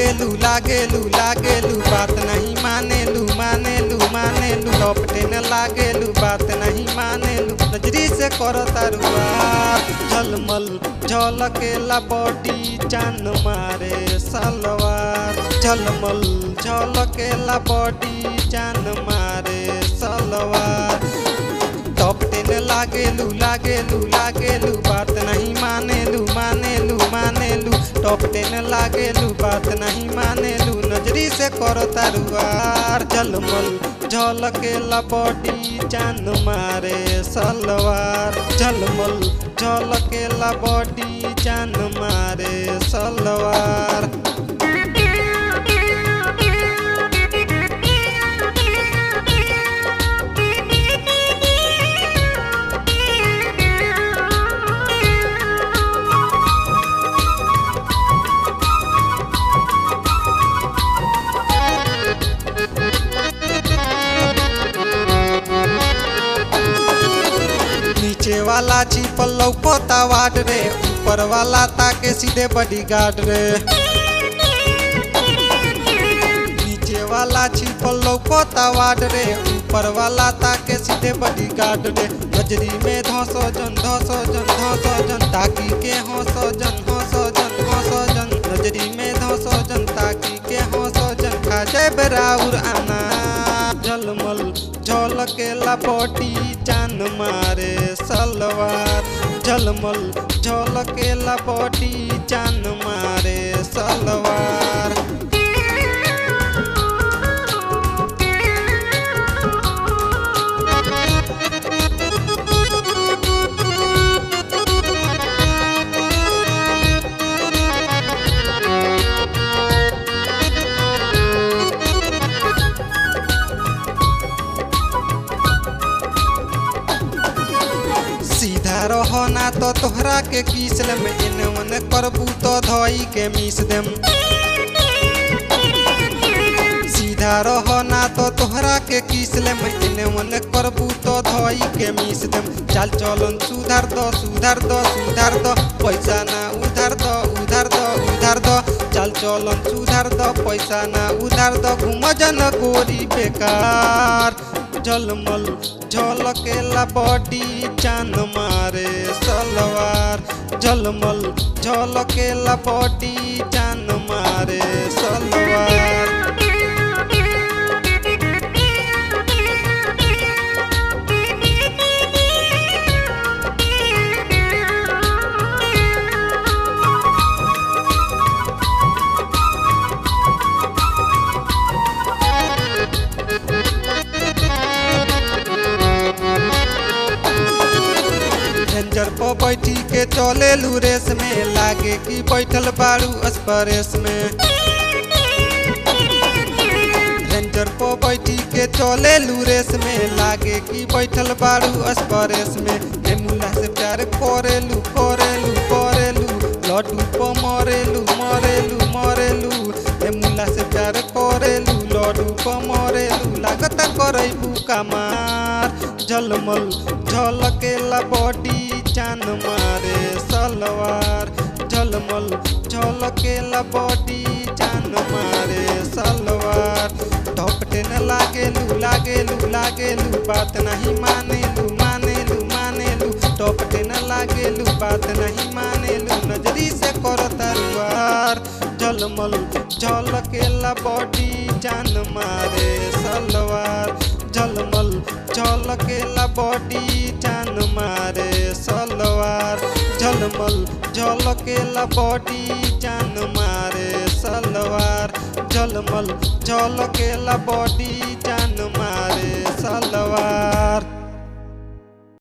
लागेलू लागेलू लागेलू बात नहीं मानेलू मानेलू मानेलू लपटे न लागेलू बात नहीं मानेलू नजरी से करो तारुआर झलमल झलकेला बॉडी जान मारे सलवार झलमल झलकेला बॉडी जान मारे सलवार लपटे न लागेलू लागेलू लागेलू बात नहीं मानेलू मानेलू मानेलू टपटे न लागेलू बात नहीं मानेलू नजरी से करो तारुआर झलमल झलकेला बॉडी जान मारे सलवार झलमल झलकेला बॉडी जान मारे सलवार नीचे वाला छिपल लौकता वाट रे ऊपर वाला ताके सीधे बॉडीगार्ड रे नीचे वाला छिपल लौकता वाट रे ऊपर वाला ताके सीधे बॉडीगार्ड रे नजरी में धसो जन ताकी के हंसो जन नजरी में धसो जन ताकी के हंसो जन खा जाए बराउर आना झलमल झलकेला बॉडी जान मारे सलवार झलमल झलकेला बॉडी जान मारे सलवार सीधा रहो ना तो तोहरा के किसल में एने ओने करबू तो धोई के मिस देम सीधा रहो ना तो तोहरा के किसल में एने ओने करबू तो धोई के मिस देम चाल चलन सुधार दो पैसा ना उधार दो चाल चलन सुधार दो पैसा ना उधार दो घूम जन गोरी बेकार झलमल झलकेला बॉडी जान मारे सलवार झलमल झलकेला बॉडी जान मारे सलवार रेंजर पर बैठी के चले रेस में लागे कि बैठल बारू एक्सप्रेस में रेंजर पर बैठी के चले रेस में लागे कि बैठल बारू एक्सप्रेस में मुला से प्यार करेलू लड्डू पर मरेलू मुला से प्यार करेलू लड्डू पर मरेलू लागत करैबू कमार झलमल झलकेला बॉडी जान मारे सलवार झलमल झलकेला बॉडी जान मारे सलवार टपटे न लागेलू बात नहीं मानेलू टपटे न लागेलू बात नहीं मानेलू नजरी से करो तारुआर झलमल झलकेला बॉडी जान मारे सलवार झलमल झलकेला बॉडी जान मारे सलवार झलमल झलकेला बॉडी जान मारे सलवार झलमल झलकेला बॉडी जान मारे सलवार।